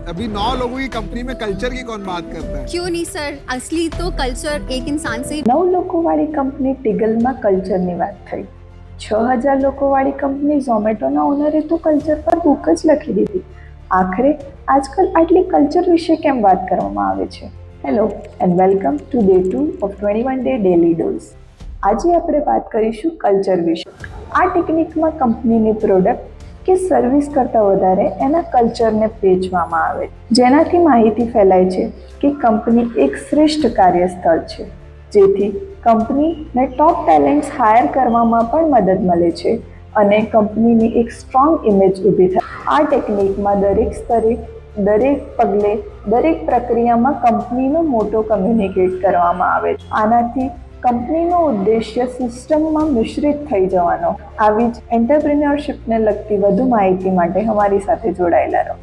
अभी 9 लोगों की कंपनी में कल्चर की कौन बात करता है? क्यों नहीं सर, असली तो कल्चर एक इंसान से 9 લોકોવાળી કંપની ટીગલમાં કલ્ચરની વાત થઈ. 6000 લોકોવાળી કંપની ઝોમેટોના ઓનરે તો કલ્ચર પર બુક જ લખી દીધી. આખરે આજકાલ આટલી કલ્ચર વિશે કેમ વાત કરવામાં આવે છે? Hello and welcome to day 2 of 21 day daily dose. આજે આપણે વાત કરીશું કલ્ચર વિશે. આ ટેકનિકમાં કંપનીની પ્રોડક્ટ કે સર્વિસ કરતાં વધારે એના કલ્ચરને વેચવામાં આવે, જેનાથી માહિતી ફેલાય છે કે કંપની એક શ્રેષ્ઠ કાર્યસ્થળ છે, જેથી કંપનીને ટોપ ટેલેન્ટ્સ હાયર કરવામાં પણ મદદ મળે છે અને કંપનીની એક સ્ટ્રોંગ ઇમેજ ઊભી થાય. આ ટેકનિકમાં દરેક સ્તરે, દરેક પગલે, દરેક પ્રક્રિયામાં કંપનીનો મોટો કમ્યુનિકેટ કરવામાં આવે છે. આનાથી કંપનીનો ઉદ્દેશ્ય સિસ્ટમમાં મિશ્રિત થઈ જવાનો. આવી જ એન્ટરપ્રિન્યોરશિપને લગતી વધુ માહિતી માટે અમારી સાથે જોડાયેલા રહો.